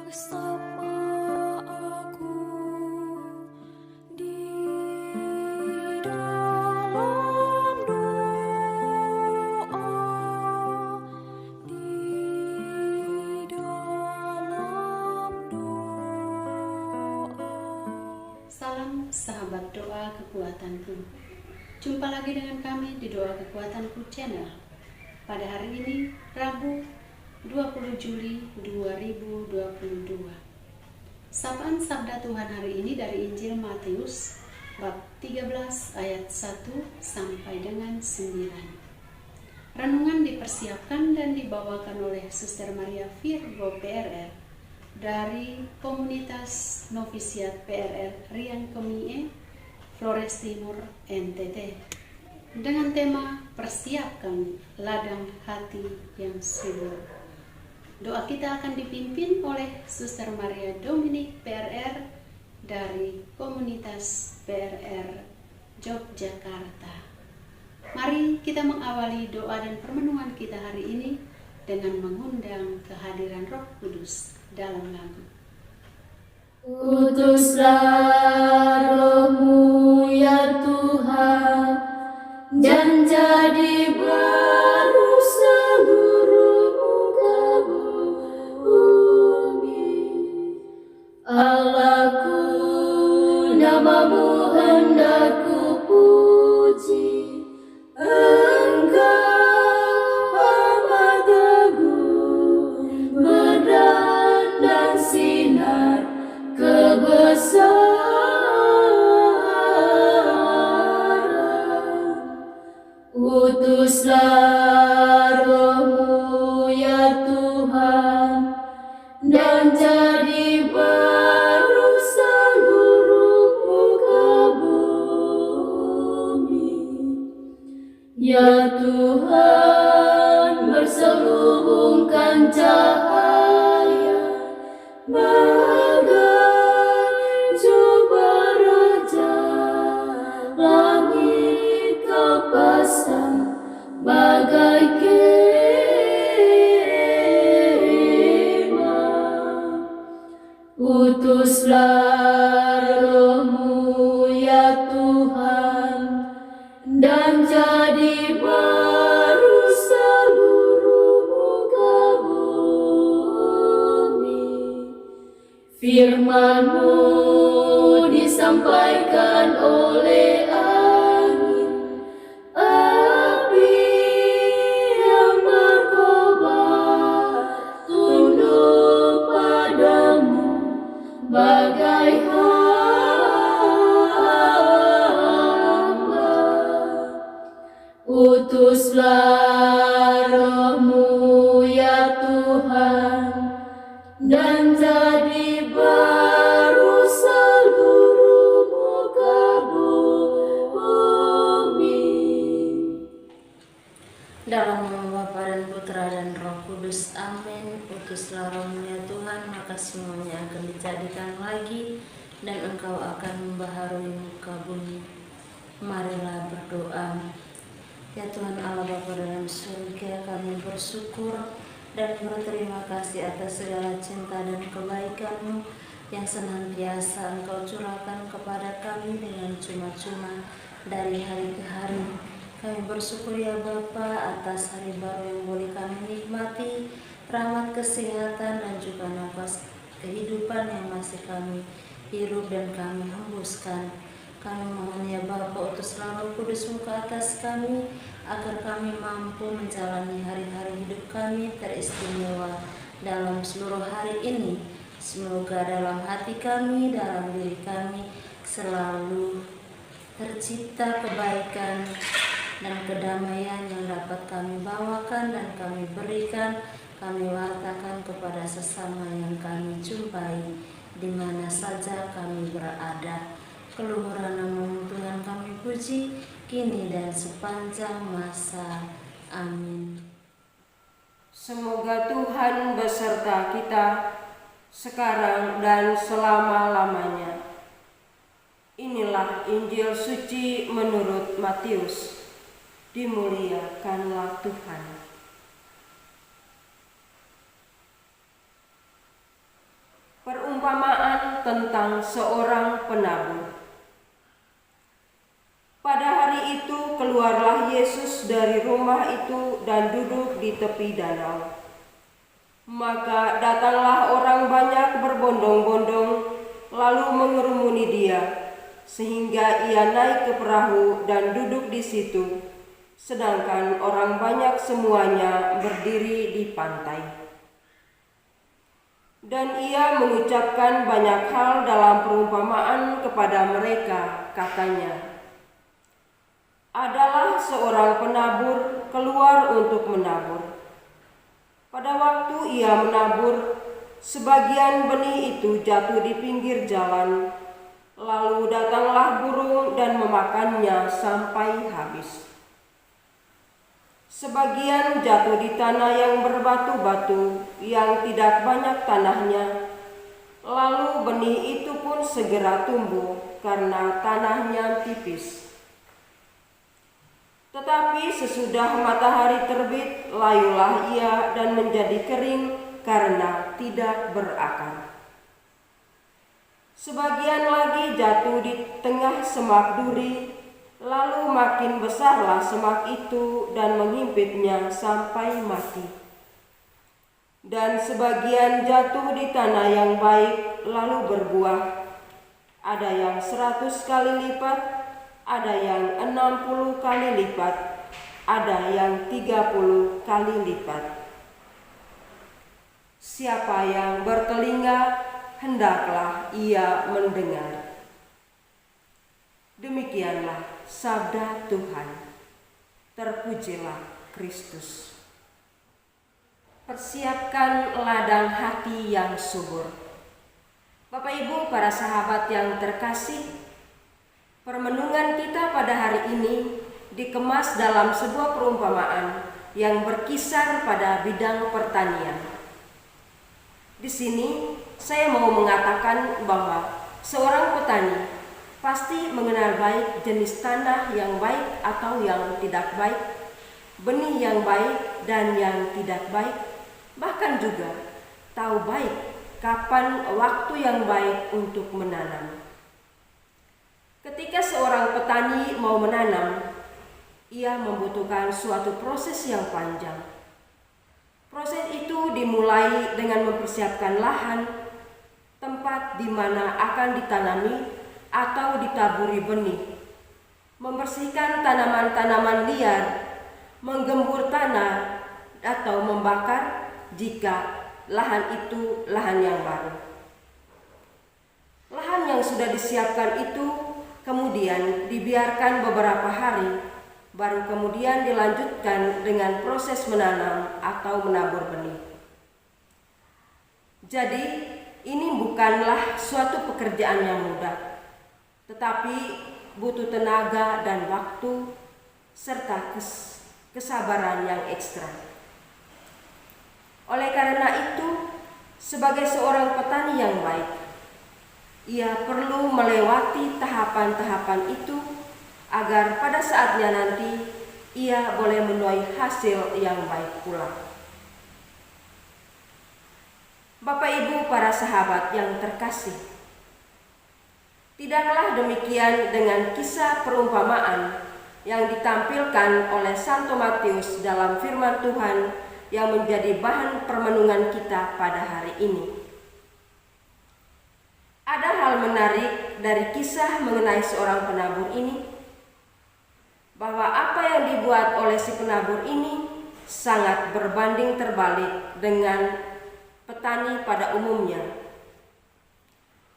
Bersama aku di dalam doa, di dalam doa. Salam sahabat doa kekuatanku. Jumpa lagi dengan kami di Doa Kekuatanku Channel. Pada hari ini, Rabu 20 Juli 2022. Sapaan Sabda Tuhan hari ini dari Injil Matius bab 13 ayat 1 sampai dengan 9. Renungan dipersiapkan dan dibawakan oleh Suster Maria Virgo PRR dari komunitas novisiat PRR Rian Kemie, Flores Timur, NTT, dengan tema persiapkan ladang hati yang subur. Doa kita akan dipimpin oleh Suster Maria Dominik PRR dari komunitas PRR Yogyakarta. Mari kita mengawali doa dan permenungan kita hari ini dengan mengundang kehadiran Roh Kudus dalam lagu. Utuslah Roh-Mu ya Tuhan, dan jadi baru seluruh muka bumi. Allahku, nama-Mu hendak ku puji. Engkau amat agung, berdan sinar kebesaran. Utuslah Roh-Mu ya Tuhan, dan jadi baru seluruh muka bumi. Ya Tuhan, berselubungkan cahaya bagai jubah raja, langit Kau pasang bagai kemah. Utuslah Roh-Mu ya Tuhan, dan jadi baru seluruh muka bumi. Firman-Mu disampaikan oleh angin, api yang berkobar, tunduk padamu bagai hamba. Utuslah Roh-Mu ya Tuhan, dan jadi baru seluruh muka bumi. Dalam nama Bapa dan Putra dan Roh Kudus, amin. Utuslah Roh-Mu ya Tuhan, maka semuanya akan dijadikan lagi, dan Engkau akan membaharui muka bumi. Marilah berdoa. Ya Tuhan Allah Bapa dalam surga, kami bersyukur dan berterima kasih atas segala cinta dan kebaikan-Mu yang senantiasa Engkau curahkan kepada kami dengan cuma-cuma dari hari ke hari. Kami bersyukur ya Bapa atas hari baru yang boleh kami nikmati, rahmat kesehatan dan juga nafas kehidupan yang masih kami hirup dan kami hembuskan. Kami mohon ya Bapa, utuslah Roh Kudus-Mu ke atas kami, agar kami mampu menjalani hari-hari hidup kami teristimewa dalam seluruh hari ini. Semoga dalam hati kami, dalam diri kami selalu tercipta kebaikan dan kedamaian yang dapat kami bawakan dan kami berikan, kami wartakan kepada sesama yang kami jumpai di mana saja kami berada. Keluhuran nama Tuhan kami puji, kini dan sepanjang masa. Amin. Semoga Tuhan beserta kita sekarang dan selama-lamanya. Inilah Injil suci menurut Matius. Dimuliakanlah Tuhan. tentang seorang penabur. Pada hari itu keluarlah Yesus dari rumah itu dan duduk di tepi danau. Maka datanglah orang banyak berbondong-bondong lalu mengerumuni dia, sehingga ia naik ke perahu dan duduk di situ, sedangkan orang banyak semuanya berdiri di pantai. Dan ia mengucapkan banyak hal dalam perumpamaan kepada mereka, katanya, adalah seorang penabur keluar untuk menabur. Pada waktu ia menabur, sebagian benih itu jatuh di pinggir jalan, lalu datanglah burung dan memakannya sampai habis. Sebagian jatuh di tanah yang berbatu-batu, yang tidak banyak tanahnya, lalu benih itu pun segera tumbuh karena tanahnya tipis. Tetapi sesudah matahari terbit, layulah ia dan menjadi kering karena tidak berakar. Sebagian lagi jatuh di tengah semak duri, lalu makin besarlah semak itu dan menghimpitnya sampai mati. Dan sebagian jatuh di tanah yang baik, lalu berbuah. Ada yang 100 kali lipat, ada yang 60 kali lipat, ada yang 30 kali lipat. Siapa yang bertelinga, hendaklah ia mendengar. Demikianlah sabda Tuhan. Terpujilah Kristus. Persiapkan ladang hati yang subur. Bapak Ibu, para sahabat yang terkasih, permenungan kita pada hari ini dikemas dalam sebuah perumpamaan yang berkisar pada bidang pertanian. Di sini saya mau mengatakan bahwa seorang petani pasti mengenal baik jenis tanah yang baik atau yang tidak baik, benih yang baik dan yang tidak baik, bahkan juga tahu baik kapan waktu yang baik untuk menanam. Ketika seorang petani mau menanam, ia membutuhkan suatu proses yang panjang. Proses itu dimulai dengan mempersiapkan lahan, tempat di mana akan ditanami atau ditaburi benih, membersihkan tanaman-tanaman liar, menggembur tanah, atau membakar jika lahan itu lahan yang baru. Lahan yang sudah disiapkan itu kemudian dibiarkan beberapa hari, baru kemudian dilanjutkan dengan proses menanam atau menabur benih. Jadi, ini bukanlah suatu pekerjaan yang mudah, tetapi butuh tenaga dan waktu, serta kesabaran yang ekstra. Oleh karena itu, sebagai seorang petani yang baik, ia perlu melewati tahapan-tahapan itu agar pada saatnya nanti ia boleh menuai hasil yang baik pula. Bapak Ibu para sahabat yang terkasih, tidaklah demikian dengan kisah perumpamaan yang ditampilkan oleh Santo Matius dalam firman Tuhan yang menjadi bahan permenungan kita pada hari ini. Ada hal menarik dari kisah mengenai seorang penabur ini, bahwa apa yang dibuat oleh si penabur ini sangat berbanding terbalik dengan petani pada umumnya.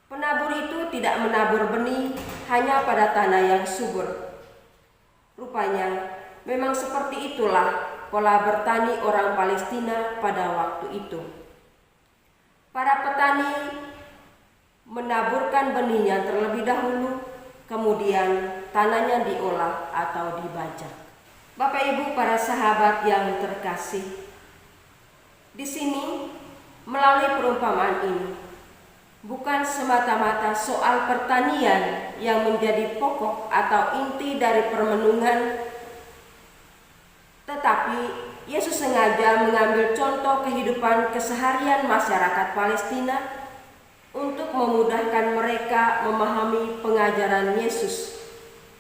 Penabur itu tidak menabur benih hanya pada tanah yang subur. Rupanya memang seperti itulah pola bertani orang Palestina pada waktu itu. Para petani menaburkan benihnya terlebih dahulu, kemudian tanahnya diolah atau dibajak. Bapak Ibu para sahabat yang terkasih, di sini melalui perumpamaan ini bukan semata-mata soal pertanian yang menjadi pokok atau inti dari permenungan, tetapi Yesus sengaja mengambil contoh kehidupan keseharian masyarakat Palestina untuk memudahkan mereka memahami pengajaran Yesus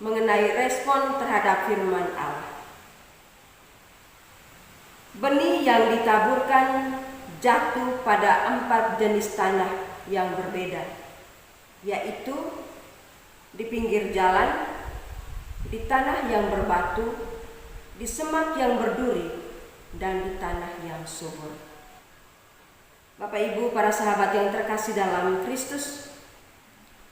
mengenai respon terhadap firman Allah. Benih yang ditaburkan jatuh pada 4 jenis tanah yang berbeda, yaitu di pinggir jalan, di tanah yang berbatu, di semak yang berduri, dan di tanah yang subur. Bapak Ibu, para sahabat yang terkasih dalam Kristus,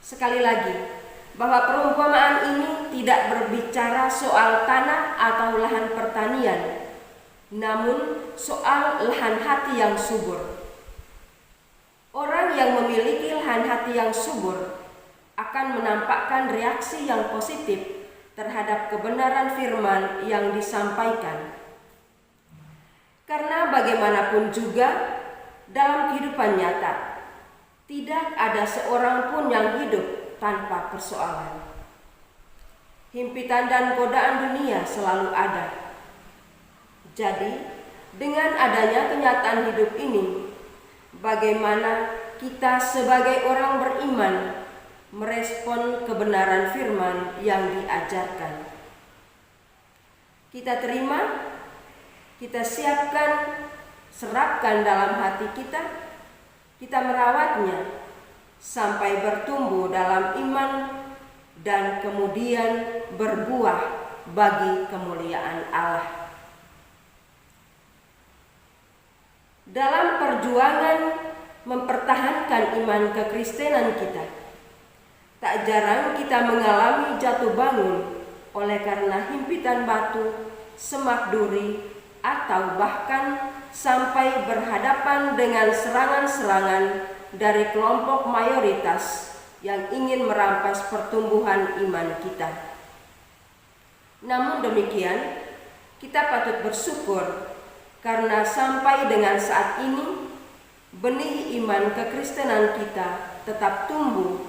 sekali lagi bahwa perumpamaan ini tidak berbicara soal tanah atau lahan pertanian, namun soal lahan hati yang subur. Orang yang memiliki lahan hati yang subur akan menampakkan reaksi yang positif terhadap kebenaran firman yang disampaikan. Karena bagaimanapun juga dalam kehidupan nyata, tidak ada seorang pun yang hidup tanpa persoalan. Himpitan dan godaan dunia selalu ada. Jadi, dengan adanya kenyataan hidup ini, bagaimana kita sebagai orang beriman merespon kebenaran firman yang diajarkan? Kita terima, kita siapkan, serapkan dalam hati kita merawatnya sampai bertumbuh dalam iman dan kemudian berbuah bagi kemuliaan Allah. Dalam perjuangan mempertahankan iman kekristenan kita, tak jarang kita mengalami jatuh bangun oleh karena himpitan batu, semak duri, atau bahkan sampai berhadapan dengan serangan-serangan dari kelompok mayoritas yang ingin merampas pertumbuhan iman kita. Namun demikian, kita patut bersyukur karena sampai dengan saat ini benih iman kekristenan kita tetap tumbuh,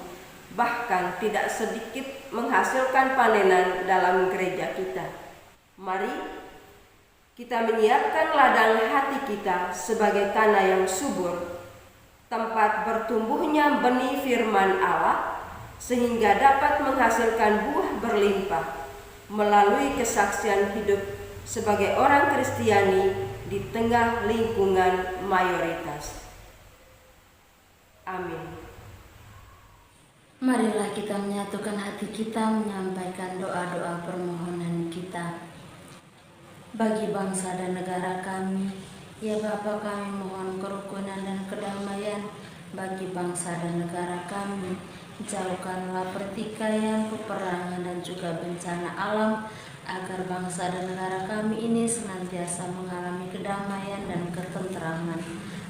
bahkan tidak sedikit menghasilkan panenan dalam gereja kita. Mari kita menyiapkan ladang hati kita sebagai tanah yang subur, tempat bertumbuhnya benih firman Allah, sehingga dapat menghasilkan buah berlimpah melalui kesaksian hidup sebagai orang Kristiani di tengah lingkungan mayoritas. Amin. Marilah kita menyatukan hati kita menyampaikan doa-doa permohonan kita. Bagi bangsa dan negara kami, ya Bapa, kami mohon kerukunan dan kedamaian bagi bangsa dan negara kami. Jauhkanlah pertikaian, peperangan, dan juga bencana alam, agar bangsa dan negara kami ini senantiasa mengalami kedamaian dan ketenteraman.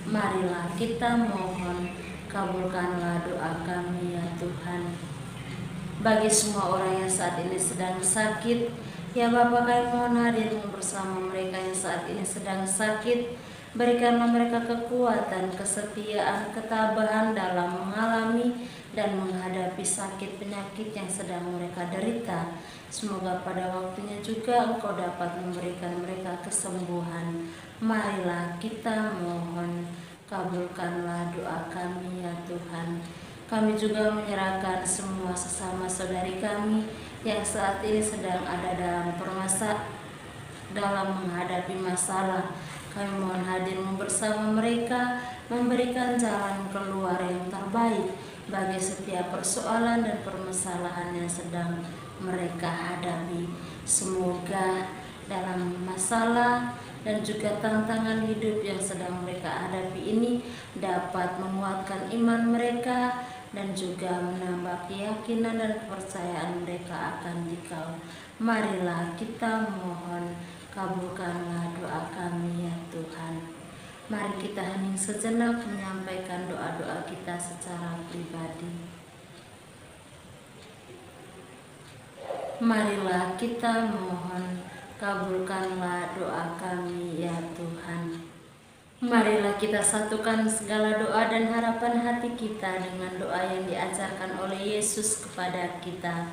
Marilah kita mohon, kabulkanlah doa kami ya Tuhan. Bagi semua orang yang saat ini sedang sakit, ya Bapa, kami mohon hadirmu bersama mereka yang saat ini sedang sakit. Berikanlah mereka kekuatan, kesetiaan, ketabahan dalam mengalami dan menghadapi sakit penyakit yang sedang mereka derita. Semoga pada waktunya juga Engkau dapat memberikan mereka kesembuhan. Marilah kita mohon, kabulkanlah doa kami ya Tuhan. Kami juga menyerahkan semua sesama saudari kami yang saat ini sedang ada dalam menghadapi masalah. Kami mohon hadirmu bersama mereka, memberikan jalan keluar yang terbaik bagi setiap persoalan dan permasalahan yang sedang mereka hadapi. Semoga dalam masalah dan juga tantangan hidup yang sedang mereka hadapi ini dapat menguatkan iman mereka dan juga menambah keyakinan dan kepercayaan mereka akan Dikau. Marilah kita mohon, kabulkanlah doa kami ya Tuhan. Mari kita hening sejenak menyampaikan doa-doa kita secara pribadi. Marilah kita mohon, kabulkanlah doa kami ya Tuhan. Marilah kita satukan segala doa dan harapan hati kita dengan doa yang diajarkan oleh Yesus kepada kita.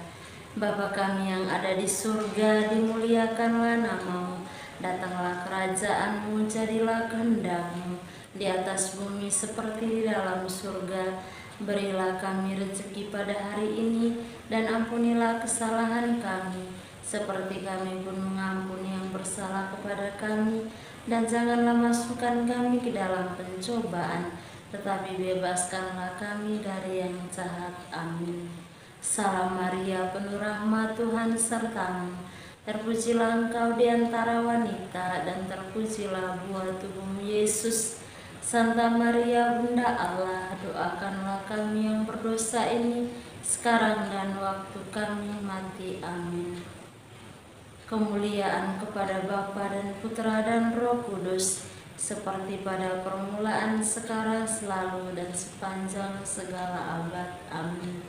Bapa kami yang ada di surga, dimuliakanlah nama-Mu. Datanglah kerajaan-Mu, jadilah kehendak-Mu di atas bumi seperti di dalam surga. Berilah kami rezeki pada hari ini, dan ampunilah kesalahan kami, seperti kami pun mengampuni yang bersalah kepada kami. Dan janganlah masukkan kami ke dalam pencobaan, tetapi bebaskanlah kami dari yang jahat. Amin. Salam Maria, penuh rahmat, Tuhan sertamu. Terpujilah engkau di antara wanita, dan terpujilah buah tubuhmu Yesus. Santa Maria, Bunda Allah, doakanlah kami yang berdosa ini, sekarang dan waktu kami mati. Amin. Kemuliaan kepada Bapa dan Putra dan Roh Kudus, seperti pada permulaan, sekarang, selalu, dan sepanjang segala abad. Amin.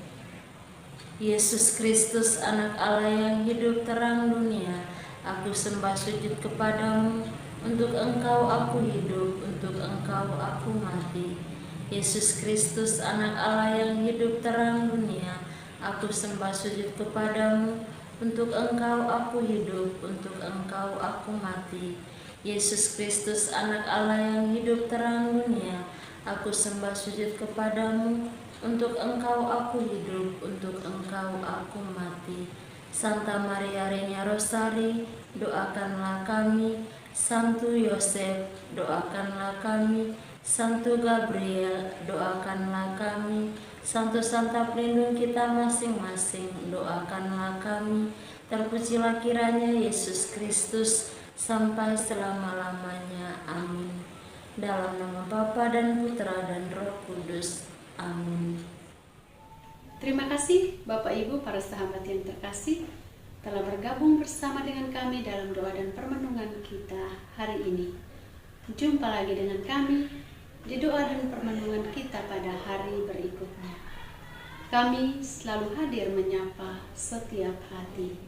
Yesus Kristus, anak Allah yang hidup terang dunia, aku sembah sujud kepadamu. Untuk Engkau aku hidup, untuk Engkau aku mati. Yesus Kristus, anak Allah yang hidup terang dunia, aku sembah sujud kepadamu. Untuk Engkau aku hidup, untuk Engkau aku mati. Yesus Kristus, anak Allah yang hidup terang dunia, aku sembah sujud kepadamu. Untuk Engkau aku hidup, untuk Engkau aku mati. Santa Maria Reina Rosari, doakanlah kami. Santo Yosef, doakanlah kami. Santo Gabriel, doakanlah kami. Santo-santa pelindung kita masing-masing, doakanlah kami. Terpujilah kiranya Yesus Kristus sampai selama-lamanya. Amin. Dalam nama Bapa dan Putra dan Roh Kudus. Amin. Terima kasih Bapak Ibu para sahabat yang terkasih telah bergabung bersama dengan kami dalam doa dan permenungan kita hari ini. Jumpa lagi dengan kami di doa dan permenungan kita pada hari berikutnya. Kami selalu hadir menyapa setiap hati.